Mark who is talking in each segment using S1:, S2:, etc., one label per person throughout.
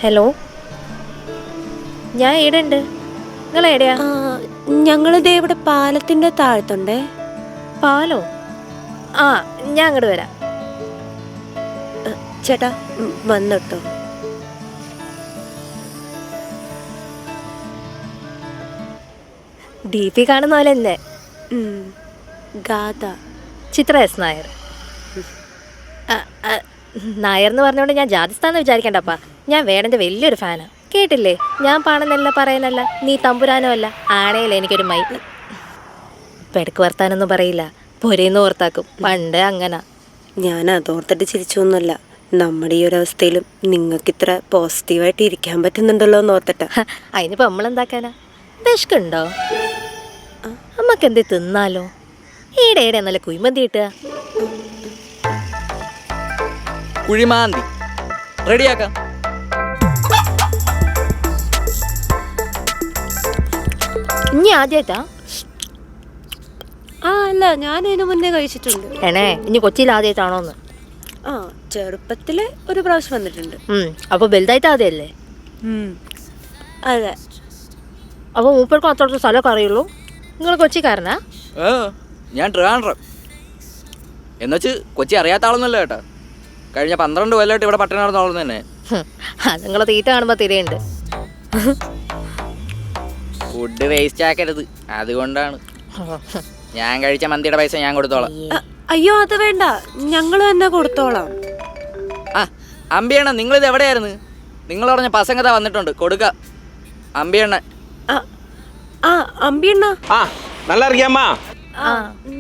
S1: Hello, ഞാൻ ഇവിടെ ഉണ്ട്. നിങ്ങൾ എവിടെയാ?
S2: ഞങ്ങളിതേ ഇവിടെ പാലത്തിന്റെ താഴത്തുണ്ടേ.
S1: പാലോ? ആ, ഞാൻ അങ്ങോട്ട് വരാം.
S2: ചേട്ടാ വന്നിട്ടോ.
S1: DP കാണുന്ന പോലെ തന്നെ.
S2: ഗാഥ.
S1: ചിത്ര എസ് നായർ. നായർ എന്ന് പറഞ്ഞുകൊണ്ട് ഞാൻ ജാതിസ്ഥാന്ന് വിചാരിക്കണ്ടപ്പാ. ഞാൻ വേടൻ്റെ വലിയൊരു ഫാനാ. കേട്ടില്ലേ, ഞാൻ പാണെന്നല്ല പറയുന്നല്ല, നീ തമ്പുരാനോ അല്ല. ആണേലേ എനിക്കൊരു മൈ പെടക്ക് വർത്താനൊന്നും പറയില്ല, പൊരേന്ന് ഓർത്താക്കും. പണ്ട് അങ്ങനെ.
S2: ഞാൻ അതോർത്തിട്ട് ചിരിച്ചൊന്നുമല്ല. നമ്മുടെ ഈ ഒരു അവസ്ഥയിലും നിങ്ങൾക്ക് ഇത്ര പോസിറ്റീവായിട്ട് ഇരിക്കാൻ പറ്റുന്നുണ്ടല്ലോ എന്ന് ഓർത്തിട്ടാ.
S1: അതിനിപ്പോൾ നമ്മളെന്താക്കാനാ? വിശക്കുണ്ടോ? അമ്മക്ക് എന്തേ തിന്നാലോ? ഈടെ നല്ല കുഴിമന്തി കിട്ടുക.
S3: കുഴിമാന്തി റെഡിയാക്കാം.
S1: ഇനി ആദ്യമായിട്ടാ?
S2: അല്ല, ഞാൻ ഇതിനു മുന്നേ കഴിച്ചിട്ടുണ്ട്.
S1: ഏണേ, ഇനി കൊച്ചിയിൽ ആദ്യമായിട്ടാണോന്ന്?
S2: ചെറുപ്പത്തില് ഒരു പ്രാവശ്യം വന്നിട്ടുണ്ട്.
S1: അപ്പോൾ വലുതായിട്ട് ആദ്യമല്ലേ?
S2: അതെ.
S1: അപ്പോൾ മൂപ്പർക്ക് അത്ര സ്ഥലമൊക്കെ അറിയുള്ളൂ. നിങ്ങൾ കൊച്ചിക്കാരനാ?
S3: ഞാൻ ട്രിവാൻഡ്രം. എന്നുവെച്ച് കൊച്ചി അറിയാത്ത ആളൊന്നുമല്ല കേട്ടോ. കഴിഞ്ഞ 12 കൊല്ലമായിട്ട് ഇവിടെ പട്ടണം നടന്നോളുന്നു തന്നെ.
S1: അത് നിങ്ങളെ തീറ്റ കാണുമ്പോൾ തിരയുണ്ട്.
S3: ഫുഡ് വേസ്റ്റ് ആക്കരുത്, അതുകൊണ്ടാണ്. ഞാൻ കഴിച്ച മന്തിയുടെ പൈസ ഞാൻ കൊടുത്തോളാം.
S2: അയ്യോ, അത് വേണ്ട, ഞങ്ങൾ തന്നെ കൊടുത്തോളാം.
S3: അമ്പിയണ്ണ, നിങ്ങളിത് എവിടെയായിരുന്നു? നിങ്ങൾ പറഞ്ഞ പസങ്കത വന്നിട്ടുണ്ട്, കൊടുക്ക. അമ്പിയണ്ണ.
S2: അമ്പിയണ്ണ
S4: நல்லா இருக்கியாம்மா?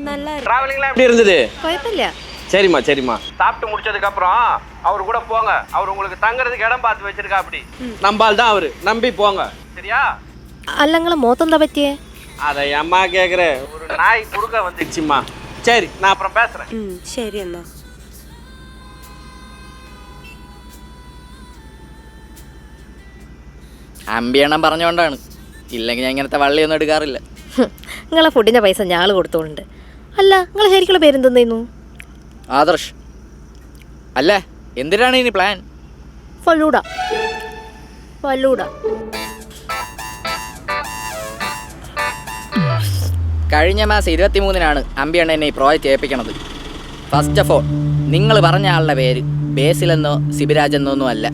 S2: நல்லா
S4: டிராவலிங்லாம் எப்படி இருந்தது?
S1: குழப்பமில்ல.
S4: சரிம்மா சரிம்மா. சாப்பிட்டு முடிச்சதுக்கு அப்புறம் அவர் கூட போங்க. அவர் உங்களுக்கு தங்கறதுக்கு இடம் பார்த்து வச்சிருக்கா. அப்படி நம்பால் தான் அவரு, நம்பி போங்க. சரியா?
S1: அல்லங்கள மோத்தம் பத்தியே
S4: அதை அம்மா கேக்குற. ஒரு நாய் குறுக்க வந்துடுச்சும்மா. சரி, நான் அப்புறம் பேசுறேன்.
S2: ശരി എന്നാ.
S3: അമ്പിയണ്ണം പറഞ്ഞുകൊണ്ടാണ്, ഇല്ലെങ്കിൽ ഞാൻ ഇങ്ങനത്തെ വള്ളിയൊന്നും എടുക്കാറില്ല.
S1: നിങ്ങളെ ഫുഡിൻ്റെ പൈസ ഞാൾ കൊടുത്തോളുണ്ട്. അല്ല, നിങ്ങൾ ശരിക്കുള്ള പേരെന്തെന്നു?
S3: ആദർശ്. അല്ല, എന്തിനാണ് ഇനി പ്ലാൻ?
S1: ഫലൂഡ. ഫലൂഡ.
S3: കഴിഞ്ഞ മാസം 23-നാണ് അമ്പിയണ്ണ എന്നെ ഈ പ്രോജക്റ്റ് ഏൽപ്പിക്കണത്. ഫസ്റ്റ് ഓഫ് ഓൾ, നിങ്ങൾ പറഞ്ഞ ആളുടെ പേര് ബേസിലെന്നോ സിബിരാജ് എന്നോ ഒന്നും അല്ല.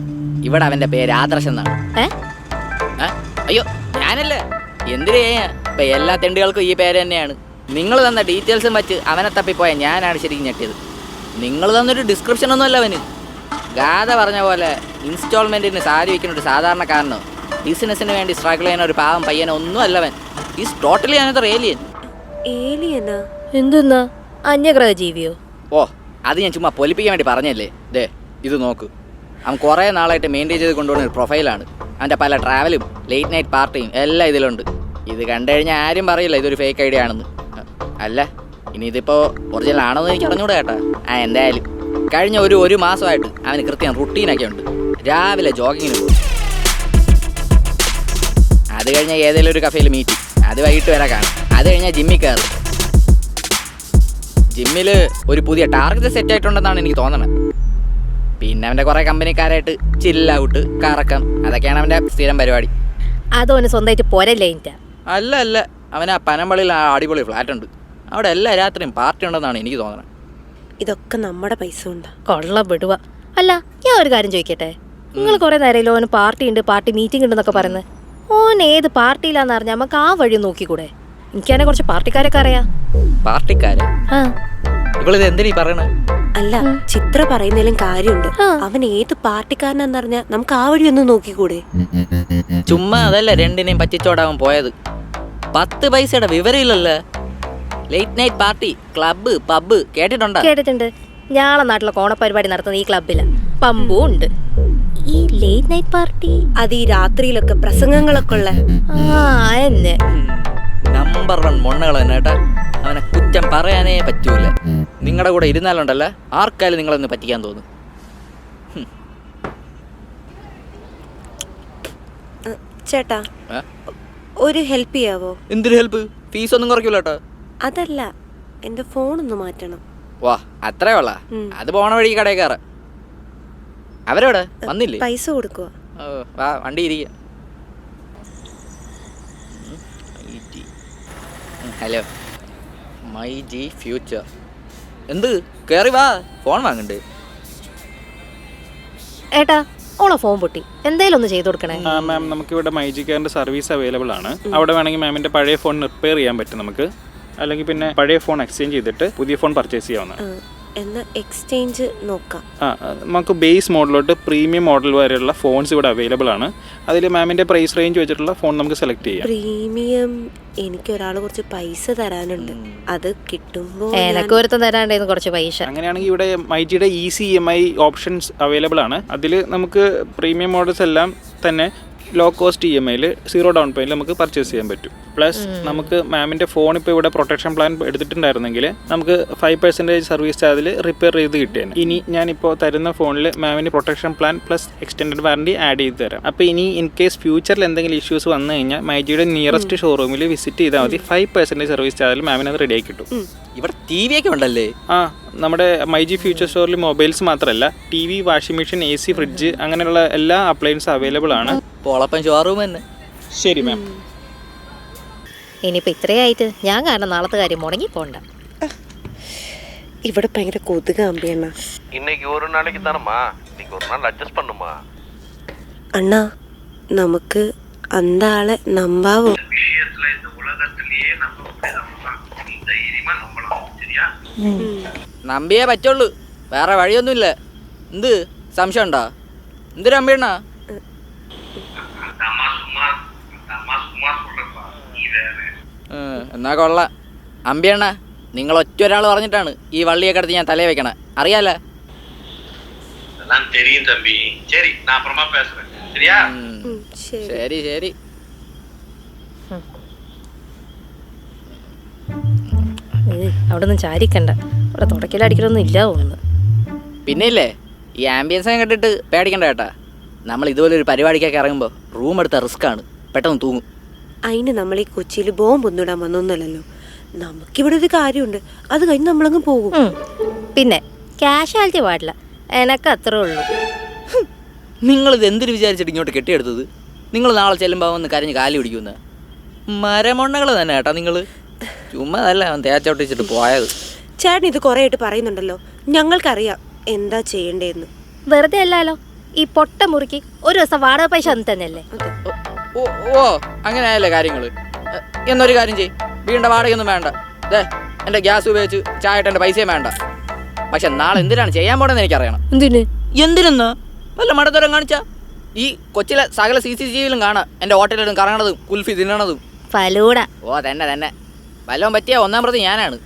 S3: ഇവിടെ അവൻ്റെ പേര് ആദർശ് എന്നാണ്. അയ്യോ, ഞാനല്ല. എന്തിനു ചെയ്യാ? ഇപ്പം എല്ലാ തെണ്ടുകൾക്കും ഈ പേര് തന്നെയാണ്. നിങ്ങൾ തന്ന ഡീറ്റെയിൽസും വച്ച് അവനെ തപ്പിപ്പോയ ഞാനാണ് ശരിക്കും ഞെട്ടിയത്. നിങ്ങൾ തന്നൊരു ഡിസ്ക്രിപ്ഷനൊന്നും അല്ല അവന്. ഗാഥ പറഞ്ഞ പോലെ ഇൻസ്റ്റാൾമെൻറ്റിന് സാരി വയ്ക്കുന്ന ഒരു സാധാരണക്കാരനോ ബിസിനസ്സിന് വേണ്ടി സ്ട്രഗിൾ ചെയ്യുന്ന ഒരു പാവം പയ്യനോ ഒന്നും അല്ലവൻ. Is totally another alien.
S2: ഏലിയനാ?
S1: എന്തെന്നാ? അന്യഗ്രഹ ജീവിയോ?
S3: ഓ, അത് ഞാൻ ചുമ്മാ പൊലിപ്പിക്കാൻ വേണ്ടി പറഞ്ഞല്ലേ. ദേ, ഇത് നോക്ക്. അവൻ കുറേ നാളായിട്ട് മെയിൻറ്റെയിൻ ചെയ്ത് കൊണ്ടുപോകുന്ന ഒരു പ്രൊഫൈലാണ്. അവൻ്റെ പല ട്രാവലും ലേറ്റ് നൈറ്റ് പാർട്ടിയും എല്ലാം ഇതിലുണ്ട്. ഇത് കണ്ടു കഴിഞ്ഞാൽ ആരും പറയില്ല ഇതൊരു ഫേക്ക് ഐഡിയ ആണെന്ന്. അല്ല, ഇനി ഇതിപ്പോൾ ഒറിജിനൽ ആണെന്ന് എനിക്ക് അറിഞ്ഞൂടെ കേട്ടാ. എന്തായാലും കഴിഞ്ഞ ഒരു മാസമായിട്ട് അവന് കൃത്യം റുട്ടീനൊക്കെ ഉണ്ട്. രാവിലെ ജോഗിങ്ങിന് പോകും, അത് കഴിഞ്ഞാൽ ഏതെങ്കിലും ഒരു കഫേയിൽ മീറ്റ്, അത് വൈകിട്ട് വരെ കാണും. അത് കഴിഞ്ഞാൽ ജിമ്മിൽ കയറും. ജിമ്മിൽ ഒരു പുതിയ ടാർഗറ്റ് സെറ്റ് ആയിട്ടുണ്ടെന്നാണ് എനിക്ക് തോന്നണത്. പിന്നെ അവൻ്റെ കുറേ കമ്പനിക്കാരായിട്ട് ചില്ലൗട്ട്, കറക്കം, അതൊക്കെയാണ് അവൻ്റെ സ്ഥിരം പരിപാടി.
S1: അതോന് സ്വന്തമായിട്ട് പോരല്ലേ?
S3: അല്ല, അവന് ആ പനമ്പള്ളിയിൽ ആ അടിപൊളി ഫ്ലാറ്റ് ഉണ്ട്. അവിടെ എല്ലാ രാത്രിയും പാർട്ടി ഉണ്ടെന്നാണ് എനിക്ക് തോന്നണത്.
S2: ഇതൊക്കെ നമ്മുടെ പൈസ ഉണ്ടാ.
S1: കൊള്ള വിടുക. അല്ല, ഞാൻ ഒരു കാര്യം ചോദിക്കട്ടെ. നിങ്ങൾ കുറേ നേരമല്ലോ ഓന് പാർട്ടി ഉണ്ട്, പാർട്ടി മീറ്റിംഗ് ഉണ്ടെന്നൊക്കെ പറയുന്നത്. ഓൻ ഏത് പാർട്ടിയിലാന്ന് അറിഞ്ഞാൽ നമുക്ക് ആ വഴി നോക്കിക്കൂടെ? എനിക്കതിനെ കുറച്ച് പാർട്ടിക്കാരൊക്കെ അറിയാം.
S3: പാർട്ടിക്കാരെ? ഇവളിത് എന്തിനീ പറയണേ?
S2: അല്ല, ചിത്ര പറയുന്നതിലും കാര്യമുണ്ട്. അവൻ ഏത് പാർട്ടിക്കാരനാന്നറിഞ്ഞാൽ നമുക്ക് ആ വഴി ഒന്ന് നോക്കിക്കൂടെ?
S3: ചുമ്മാ അതല്ല രണ്ടിനെയും പറ്റിച്ചോടാവൻ പോയത്. 10 പൈസയുടെ വിവരമില്ലല്ലോ. Late night party, club, pub കേട്ടിട്ടുണ്ടോ?
S1: കേട്ടിട്ടുണ്ട്. ഞങ്ങളെ നാട്ടിലെ ഓണപരിപാടി നടത്തുന്ന ഈ ക്ലബ്ബില് പമ്പും ഉണ്ട്. ഈ ലേറ്റ് നൈറ്റ് പാർട്ടി
S2: അത് ഈ രാത്രിയിലൊക്കെ പ്രസംഗങ്ങളൊക്കെ ഉള്ള.
S1: എന്നെ
S3: നമ്പർ 1 മൊണ്ണകൾ തന്നെ കേട്ടാ. അവനെ കുറ്റം പറയാനേ പറ്റൂല. നിങ്ങളുടെ കൂടെ ഇരുന്നാലുണ്ടല്ല ആർക്കായാലും നിങ്ങളൊന്ന് പറ്റിക്കാൻ തോന്നും.
S2: ചേട്ടാ ഒരു ഹെൽപ്പ് ചെയ്യാവോ?
S3: എന്തൊരു ഹെൽപ്പ്? ഫീസ് ഒന്നും കുറയ്ക്കൂല കേട്ടോ.
S2: അതല്ല, എൻ്റെ ഫോണൊന്ന് മാറ്റണം.
S3: വാ അത്രേ ഉള്ള. അത് പോണ വഴി കടയിൽ കയറ. അവരോട് വന്നില്ലേ?
S2: പൈസ കൊടുക്കുക.
S3: ഓ വാ വണ്ടി ഇരിക്ക. Hello my G future. എന്ത് കയറി വാ, ഫോൺ വാങ്ങണ്ട്.
S1: ഏട്ടാ ഓളെ ഫോൺ പൊട്ടി, എന്തേലും ഒന്ന് ചെയ്തു കൊടുക്കണേ.
S5: മാം നമുക്കിവിടെ മൈജി കെയറിൻ്റെ സർവീസ് അവൈലബിൾ ആണ്. അവിടെ വേണമെങ്കിൽ മാമിൻ്റെ പഴയ ഫോൺ റിപ്പയർ ചെയ്യാൻ പറ്റും നമുക്ക്. അല്ലെങ്കിൽ പിന്നെ പഴയ ഫോൺ എക്സ്ചേഞ്ച് ചെയ്തിട്ട് പുതിയ ഫോൺ പർച്ചേസ് ചെയ്യാവുന്നതാണ്.
S2: എന്നാൽ എക്സ്ചേഞ്ച് നോക്കാം.
S5: നമുക്ക് ബേസ് മോഡലോട്ട് പ്രീമിയം മോഡൽ വരെയുള്ള ഫോൺസ് ഇവിടെ അവൈലബിൾ ആണ്. അതിൽ മാമിൻ്റെ പ്രൈസ് റേഞ്ച് വെച്ചിട്ടുള്ള ഫോൺ നമുക്ക് സെലക്ട് ചെയ്യാം.
S2: പ്രീമിയം എനിക്ക് ഒരാൾ കുറച്ച് പൈസ തരാനുണ്ട്, അത് കിട്ടുമ്പോൾ
S1: എനക്ക് ഒരുത്തം തരാണ്ടായിരുന്നു കുറച്ച് പൈസ.
S5: അങ്ങനെയാണെങ്കിൽ ഇവിടെ മൈജിയുടെ ഈസി EMI ഓപ്ഷൻസ് അവൈലബിൾ ആണ്. അതിൽ നമുക്ക് പ്രീമിയം മോഡൽസ് എല്ലാം തന്നെ ലോ കോസ്റ്റ് EMIയിൽ 0 ഡൗൺ പേയ്മെൻറ്റിൽ നമുക്ക് പർച്ചേസ് ചെയ്യാൻ പറ്റും. പ്ലസ് നമുക്ക് മാമിൻ്റെ ഫോൺ ഇപ്പോൾ ഇവിടെ പ്രൊട്ടക്ഷൻ പ്ലാൻ എടുത്തിട്ടുണ്ടായിരുന്നെങ്കിൽ നമുക്ക് 5% സർവീസ് ചാർജിൽ റിപ്പയർ ചെയ്ത് കിട്ടിയാണ്. ഇനി ഞാനിപ്പോൾ തരുന്ന ഫോണിൽ മാമിന് protection plan plus extended warranty add ചെയ്ത് തരാം. അപ്പോൾ ഇനി ഇൻ കേസ് ഫ്യൂച്ചറിൽ എന്തെങ്കിലും ഇഷ്യൂസ് വന്നു കഴിഞ്ഞാൽ മൈജിയുടെ നിയറസ്റ്റ് ഷോറൂമിൽ വിസിറ്റ് ചെയ്താൽ മതി. 5% സർവീസ് ചാർജിൽ മാമിന് അത് റെഡിയായി കിട്ടും.
S3: ഇവിടെ TV ഒക്കെ ഉണ്ടല്ലേ?
S5: നമ്മുടെ മൈജി ഫ്യൂച്ചർ സ്റ്റോറിൽ മൊബൈൽസ് മാത്രമല്ല TV, washing machine, AC, fridge അങ്ങനെയുള്ള എല്ലാ അപ്ലയൻസ് അവൈലബിൾ ആണ്.
S3: പോളപ്പൻ ഷോറൂം തന്നെ.
S5: ശരി മാം.
S1: ഇനിയിപ്പോൾ ഇത്രയായിട്ട് ഞാൻ കാരണം നാളത്തെ കാര്യം മുടങ്ങി പോണ്ട.
S2: ഇവിടെ ഭയങ്കര കൊതുക അമ്പിയണ്ണ.
S4: இன்னைக்கு ஒரு நாளைக்கு தானம்மா, இன்னைக்கு ஒரு நாள் அட்ஜஸ்ட் பண்ணுமா.
S2: അണ്ണാ നമുക്ക് അന്താളെ നമ്പാവോ?
S4: விஷயத்துல இந்த உலகத்திலேயே நம்ப முடியாதவங்க நீ தைரியமா நம்பலாம், சரியா?
S3: നമ്പിയേ പറ്റുള്ളൂ, വേറെ വഴിയൊന്നുമില്ല. എന്ത് സംശയം ഉണ്ടോ? എന്തൊരു അമ്പിയണ്ണ? എന്നാ കൊള്ളാം. അമ്പിയണ്ണ നിങ്ങൾ ഒറ്റ ഒരാൾ പറഞ്ഞിട്ടാണ് ഈ വള്ളിയൊക്കെ എടുത്ത് ഞാൻ തലയെ വെക്കണേ, അറിയാലോ?
S4: அதெல்லாம் தெரியும் தம்பி. சரி நான் அப்புறமா பேசுறேன், சரியா?
S3: ശരി ശരി.
S1: അവിടെ ഒന്നും ചാരിക്കണ്ട, അവിടെ തുടക്കലടിക്കലൊന്നും ഇല്ല തോന്നുന്നു.
S3: പിന്നെ ഇല്ലേ, ഈ ആംബിയൻസ് കണ്ടിട്ട് പേടിക്കണ്ട കേട്ടാ. നമ്മൾ ഇതുപോലെ ഒരു പരിപാടിക്കൊക്കെ ഇറങ്ങുമ്പോൾ റൂം എടുത്ത റിസ്ക് ആണ്, പെട്ടെന്ന് തൂങ്ങും.
S2: അതിന് നമ്മൾ ഈ കൊച്ചിയിൽ ബോംബൊന്നും വന്നൊന്നുമല്ലല്ലോ. നമുക്കിവിടെ ഒരു കാര്യമുണ്ട്, അത് കഴിഞ്ഞ് നമ്മളങ്ങ് പോകും.
S1: പിന്നെ ക്യാഷ്വാലിറ്റി പാടില്ല, എനക്ക് അത്രേ ഉള്ളൂ.
S3: നിങ്ങളിത് എന്തിനു വിചാരിച്ചിട്ട് ഇങ്ങോട്ട് കെട്ടിയെടുത്തത്? നിങ്ങൾ നാളെ ചെല്ലുമ്പോൾ വന്ന് കരഞ്ഞ് കാലി പിടിക്കുന്ന മരമൊണ്ണകൾ തന്നെ കേട്ടാ. നിങ്ങൾ ചുമ്മാ അല്ല അവൻ തേച്ചോട്ടിച്ചിട്ട് പോയത്.
S2: ചേട്ടൻ ഇത് കുറേ ആയിട്ട് പറയുന്നുണ്ടല്ലോ, ഞങ്ങൾക്കറിയാം എന്താ ചെയ്യേണ്ടതെന്ന്.
S1: വെറുതെ അല്ലല്ലോ, ഈ പൊട്ട മുറുക്കി ഒരു ദിവസം വാടക പൈസ അന്ന് തന്നെയല്ലേ.
S3: ഓ ഓ അങ്ങനെ ആയല്ലേ കാര്യങ്ങൾ. എന്നൊരു കാര്യം ചെയ്യ്, വീടിൻ്റെ വാടകയൊന്നും വേണ്ട. എൻ്റെ ഗ്യാസ് ഉപയോഗിച്ച് ചായട്ട് എൻ്റെ പൈസയും വേണ്ട. പക്ഷെ നാളെ എന്തിനാണ് ചെയ്യാൻ പോണെന്ന് എനിക്കറിയണം. എന്തിനെന്ന് വല്ല മടത്തരം കാണിച്ചാ ഈ കൊച്ചിലെ സകല CCTVയിലും കാണാം എൻ്റെ ഹോട്ടലിലും കറങ്ങണതും കുൽഫി തിന്നണതും.
S1: ഫലൂട.
S3: ഓ തന്നെ വല്ലതും പറ്റിയ ഒന്നാം പ്രതി ഞാനാണ്.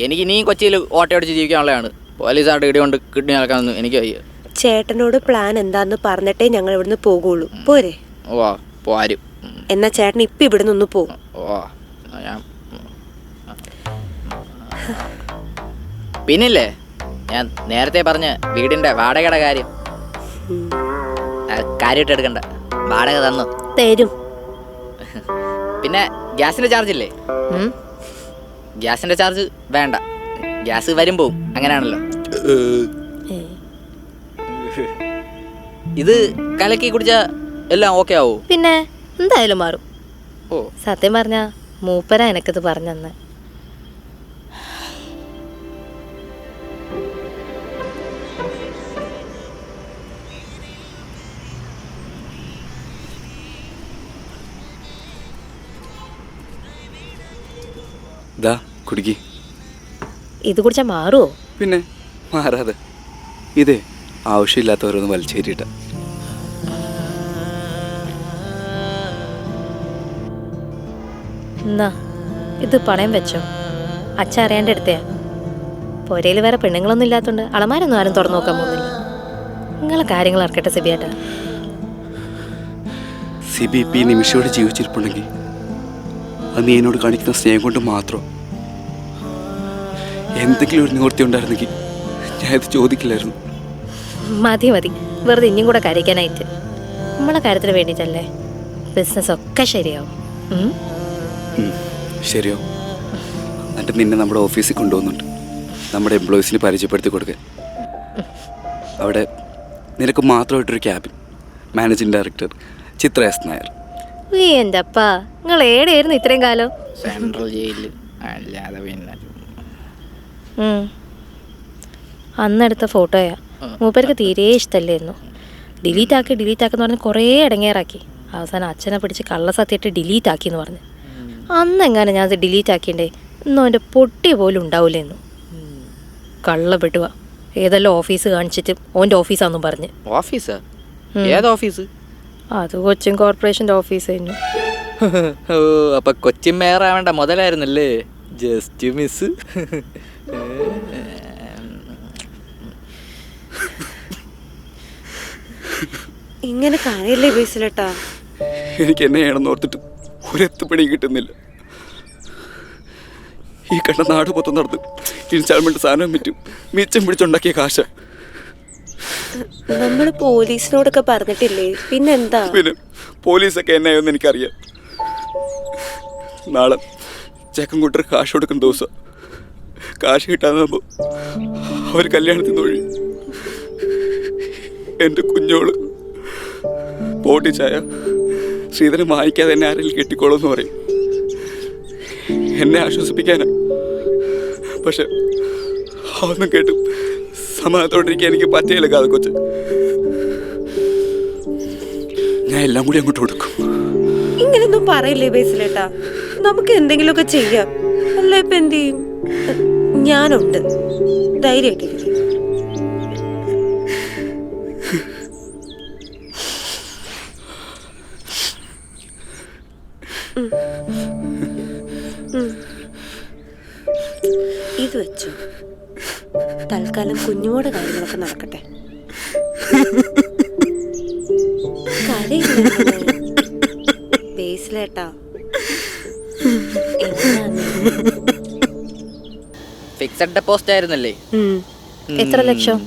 S3: എനിക്ക് ഇനിയും കൊച്ചിയിൽ ഓട്ടോടിച്ച് ജീവിക്കാനുള്ളതാണ്. പോലീസായിട്ട് ഇടികൊണ്ട് കിഡ്നി നടക്കാനൊന്നും എനിക്ക് വയ്യ.
S2: ചേട്ടനോട് പ്ലാൻ എന്താന്ന് പറഞ്ഞിട്ടേ ഞങ്ങൾ ഇവിടുന്ന് പോകുള്ളൂ, പോരെ?
S3: ഓ പോരും.
S2: എന്നാ ചേട്ടൻ ഇപ്പം ഇവിടുന്ന് ഒന്ന് പോകും.
S3: ഓ ഞാൻ പിന്നില്ലേ, ഞാൻ നേരത്തെ പറഞ്ഞ വീടിൻ്റെ വാടകയുടെ കാര്യം കാര്യമായിട്ട് എടുക്കണ്ട. വാടക തന്നു
S1: തരും.
S3: പിന്നെ ഗ്യാസിൻ്റെ ചാർജ് ഇല്ലേ? ഗ്യാസിൻ്റെ ചാർജ് വേണ്ട, ഗ്യാസ് വരും പോവും, അങ്ങനെയാണല്ലോ. ഇത് കലക്കി കുടിച്ചാൽ എല്ലാം ഓക്കെ ആവോ?
S1: പിന്നെ എന്തായാലും മാറും.
S3: ഓ
S1: സത്യം പറഞ്ഞ മൂപ്പര എനക്കിത് പറഞ്ഞെന്ന്.
S6: കുടിക്കി.
S1: ഇത് കുടിച്ചാ മാറുമോ?
S6: പിന്നെ മാറാതെ. ഇതേ ആവശ്യമില്ലാത്തവരൊന്ന് വലിച്ചേരിട്ട.
S1: എന്നാ ഇത് പണയം വെച്ചോ, അച്ഛൻ അറിയാണ്ട് എടുത്തയാ. പൊരയിൽ വേറെ പെണ്ണുങ്ങളൊന്നും ഇല്ലാത്തതുകൊണ്ട് അളമാരൊന്നും ആരും തുറന്നു നോക്കാൻ പോകുന്നില്ല. നിങ്ങളെ കാര്യങ്ങൾ ഇറക്കട്ടെ സിബിയേട്ടാ.
S6: സിബി ഇപ്പം ഈ നിമിഷോടെ ജീവിച്ചിരിപ്പുണ്ടെങ്കിൽ അത് നീ എന്നോട് കാണിക്കുന്ന സ്നേഹം കൊണ്ട് മാത്രം. എന്തെങ്കിലും ഒരു നിവൃത്തി ഉണ്ടായിരുന്നെങ്കിൽ ഞാൻ ഇത് ചോദിക്കില്ലായിരുന്നു.
S1: മതി മതി, വെറുതെ ഇനിയും കൂടെ കരയ്ക്കാനായിട്ട്. നമ്മളെ കാര്യത്തിന് വേണ്ടിയിട്ടല്ലേ. ബിസിനസ് ഒക്കെ ശരിയാവും.
S6: ശരിയോ? എന്നിട്ട് നിന്നെ നമ്മുടെ ഓഫീസിൽ കൊണ്ടുപോകുന്നുണ്ട്, നമ്മുടെ എംപ്ലോയീസിന് പരിചയപ്പെടുത്തി കൊടുക്കാൻ. അവിടെ നിനക്ക് മാത്രമായിട്ടൊരു ക്യാബിൻ. മാനേജിംഗ് ഡയറക്ടർ ചിത്ര എസ് നായർ.
S1: എൻ്റെ അപ്പാ, നിങ്ങൾ ഏടെയായിരുന്നു ഇത്രയും കാലം?
S3: സെൻട്രൽ ജയിലിൽ. അല്ലാതെ പിന്നെ
S1: അന്നെടുത്ത ഫോട്ടോയാ. മൂപ്പർക്ക് തീരെ ഇഷ്ടമല്ലായിരുന്നു. ഡിലീറ്റ് ആക്കെന്ന് പറഞ്ഞ് കുറേ ഇടങ്ങേറാക്കി. അവസാനം അച്ഛനെ പിടിച്ച് കള്ളസത്യമായിട്ട് ഡിലീറ്റ് ആക്കി എന്ന് പറഞ്ഞു. അന്നെങ്ങനെ ഞാൻ അത് ഡിലീറ്റ് ആക്കിണ്ടേ, ഇന്നും അവൻ്റെ പൊട്ടി പോലും ഉണ്ടാവില്ലെന്നു. കള്ളപ്പെട്ടുക ഏതെല്ലാം ഓഫീസ് കാണിച്ചിട്ട് ഓൻ്റെ ഓഫീസാന്നും പറഞ്ഞ്.
S3: ഓഫീസാ? ഏത് ഓഫീസ്?
S1: അത് കൊച്ചിൻ കോർപ്പറേഷൻ്റെ ഓഫീസ് തന്നെ.
S3: ഓ, അപ്പൊ കൊച്ചിൻ മേയറാവേണ്ട മുതലായിരുന്നല്ലേ? Just miss.
S2: ഇങ്ങനെ കാര്യല്ലേ ബേസിലേട്ടാ?
S6: എനിക്ക് എന്നെ ചെയ്യണമെന്ന് ഓർത്തിട്ട് ഒരെത്തുപണി കിട്ടുന്നില്ല. ഈ കണ്ട നാട് മൊത്തം നടന്ന് ഇൻസ്റ്റാൾമെന്റ് സാധനം വിറ്റും മിച്ചം പിടിച്ചുണ്ടാക്കിയ കാശ.
S2: നമ്മൾ പോലീസിനോടൊക്കെ പറഞ്ഞിട്ടില്ലേ? പിന്നെന്താ?
S6: പിന്നെ പോലീസൊക്കെ എന്നായെന്ന് എനിക്കറിയാം. നാളെ ചെക്കൻ കൂട്ടർ കാശ് കൊടുക്കുന്ന ദിവസം കാശ് കിട്ടാതാകുമ്പോൾ അവർ കല്യാണത്തിന് ഒഴി. എൻ്റെ കുഞ്ഞോള് പോട്ടിച്ചായ ശ്രീധരൻ വായിക്കാതെ എന്നെ ആരെങ്കിലും കെട്ടിക്കോളൂന്ന് പറയും. എന്നെ ആശ്വസിപ്പിക്കാനാ. പക്ഷെ അതൊന്നും കേട്ടു സമാധാനത്തോടിരിക്കാൻ എനിക്ക് പറ്റിയില്ല. കാത കൊച്ച്, ഞാൻ എല്ലാം കൂടി അങ്ങോട്ട് കൊടുക്കും.
S2: ഇങ്ങനെയൊന്നും പറയില്ലേ ബേസിലേട്ടാ? നമുക്ക് എന്തെങ്കിലുമൊക്കെ ചെയ്യാം. അല്ല ഇപ്പൊ എന്ത് ചെയ്യും? ഞാനുണ്ട്, ധൈര്യമായിട്ടിരിക്കും. ഇത് വെച്ചോ. തൽക്കാലം കുഞ്ഞുമോടെ കാര്യങ്ങളൊക്കെ നടക്കട്ടെ. ബേസിലേട്ടാ,
S3: ഫിക്സഡ് ഡെപ്പോസിറ്റ് ആയിരുന്നല്ലേ?
S1: എത്ര ലക്ഷം?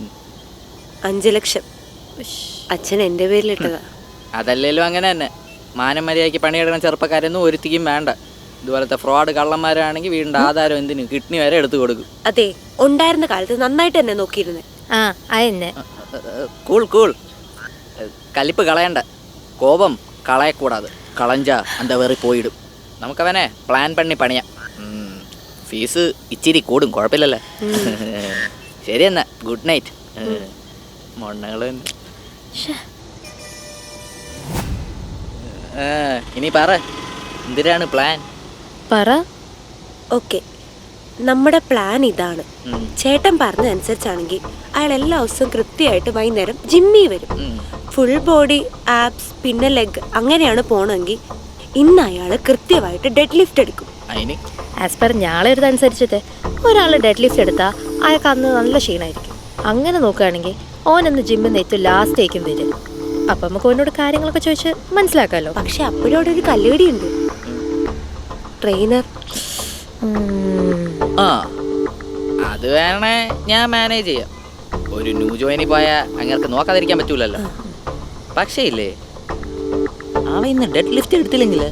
S2: 5 ലക്ഷം. അച്ഛൻ എൻ്റെ പേരിലിട്ടതാ.
S3: അതല്ലേലും അങ്ങനെ തന്നെ. മാനം മര്യാദയ്ക്ക് പണിയെടുക്കുന്ന ചെറുപ്പക്കാരൊന്നും ഒരുത്തിക്കും വേണ്ട. ഇതുപോലത്തെ ഫ്രോഡ് കള്ളന്മാരാണെങ്കിൽ വീടിൻ്റെ ആധാരം എന്തിനു കിഡ്നി വരെ എടുത്തു കൊടുക്കും.
S2: അതെ, ഉണ്ടായിരുന്ന കാലത്ത് നന്നായിട്ട് എന്നെ നോക്കിയിരുന്നേ.
S1: ആ അതെന്നെ.
S3: Cool cool. കലിപ്പ് കളയണ്ട, കോപം കളയക്കൂടാതെ. കളഞ്ച അന്ത വേറി പോയിടും. നമുക്കവനെ പ്ലാൻ പണി പണിയാം. ഫീസ് ഇച്ചിരി കൂടും, കുഴപ്പമില്ലല്ലേ? ശരി എന്നാ, ഗുഡ് നൈറ്റ്. മൊണ്ണകൾ ഇനി പറ, എന്തിനാണ് പ്ലാൻ?
S1: പറ.
S2: ഓക്കെ, നമ്മുടെ പ്ലാൻ ഇതാണ്. ചേട്ടൻ പറഞ്ഞതനുസരിച്ചാണെങ്കിൽ അയാൾ എല്ലാ ദിവസവും കൃത്യമായിട്ട് വൈകുന്നേരം ജിമ്മിൽ വരും. ഫുൾ ബോഡി, ആബ്സ്, പിന്നെ ലെഗ്, അങ്ങനെയാണ് പോണെങ്കിൽ ഇന്ന് അയാൾ കൃത്യമായിട്ട് ഡെഡ് ലിഫ്റ്റ് എടുക്കും.
S3: അതിന്
S1: ആസ് പെർ ഞാളെഴുതനുസരിച്ചിട്ട് ഒരാൾ ഡെഡ് ലിഫ്റ്റ് എടുത്താൽ അയാൾക്ക് അന്ന് നല്ല ക്ഷീണമായിരിക്കും. അങ്ങനെ നോക്കുകയാണെങ്കിൽ ഓനന്ന് ജിമ്മിൽ നിന്ന് ഏറ്റവും ലാസ്റ്റേക്കും വരും. അപ്പം നമുക്ക് ഓനോട് കാര്യങ്ങളൊക്കെ ചോദിച്ച് മനസ്സിലാക്കാമല്ലോ.
S2: പക്ഷെ അപ്പോഴും അവിടെ ഒരു കല്ലുകടിയുണ്ട്. ട്രെയിനർ.
S3: ആ, അത് വേണേ ഞാൻ മാനേജ് ചെയ്യാം. ഒരു ന്യൂ ജോയിനി പോയാൽ അങ്ങനെ നോക്കാതിരിക്കാൻ പറ്റൂലല്ലോ. പക്ഷേ ഇല്ലേ, അവ ഇന്ന് ഡെഡ് ലിഫ്റ്റ് എടുത്തില്ലെങ്കിൽ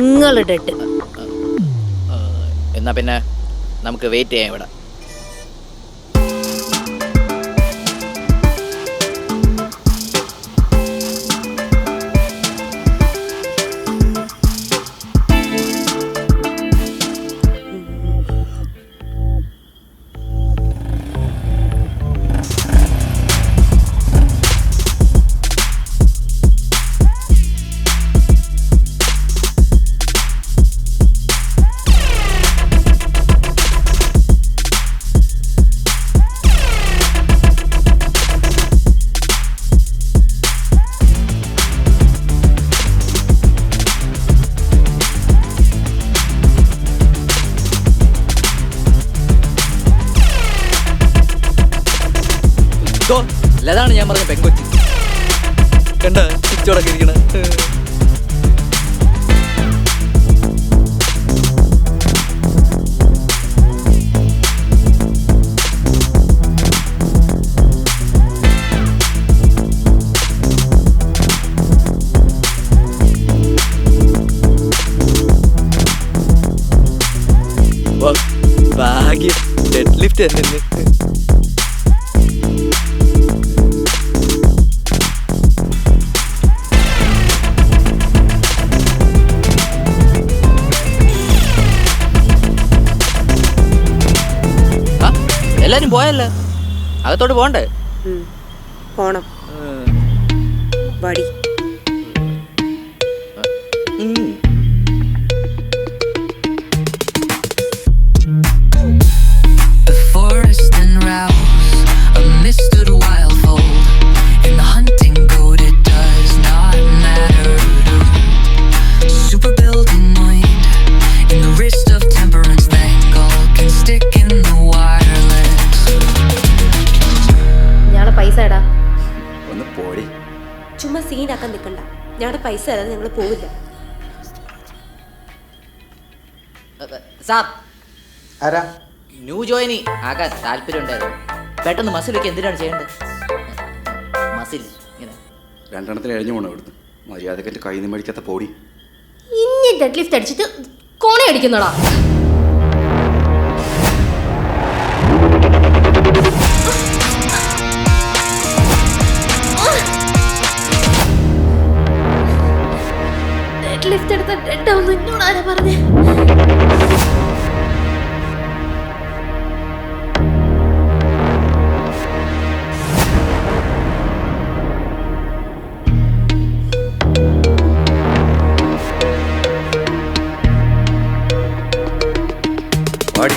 S1: നിങ്ങൾ ഡെഡ്.
S3: എന്നാ പിന്നെ നമുക്ക് വെയിറ്റ് ചെയ്യാം ഇവിടെ. അതാണ് ഞാൻ പറഞ്ഞ പെങ്കൊച്ചി. കണ്ട പിച്ചോടൊക്കെ ഇരിക്കണ. ചെന്നു. എല്ലാരും പോയല്ലോ, അകത്തോട്ട് പോണ്ടേ?
S2: പോണം. വടി.
S7: The forest unravels a misted wildfold. In the hunting goat it does not matter. Super building mind in the wrist of temperance tangle can stick in the wireless.
S1: ഞങ്ങളെ പൈസ എടാ.
S6: ഒന്ന് പോടി.
S2: ചുമ്മാ സീനാക്കാൻ നിൽക്കണ്ട. ഞങ്ങളുടെ പൈസ തരാതെ ഞങ്ങൾ പോവില്ല.
S3: സാർ,
S8: ആരാ?
S3: ന്യൂ ജോയിനി ആകാൻ താല്പര്യം ഉണ്ടായിരുന്നു. പെട്ടെന്ന് മസിലൊക്കെ എന്തിനാണ് ചെയ്യേണ്ടത്? മസിൽ ഇങ്ങനെ
S6: 2 എണ്ണത്തിന് എഴിഞ്ഞു പോകണം ഇവിടുന്ന്. മര്യാദക്ക് എൻ്റെ കയ്യിൽ നിന്ന് മേടിക്കാത്ത പോടി.
S1: ഇനി ഡെഡ് ലിഫ്റ്റ് അടിച്ചിട്ട് കോണി അടിക്കുന്നോടാ. ഡെഡ് ലിഫ്റ്റ് എടുത്ത ഡെഡ് ആവുന്നു എന്നോട് ആരാ പറഞ്ഞേ?
S6: പാടി.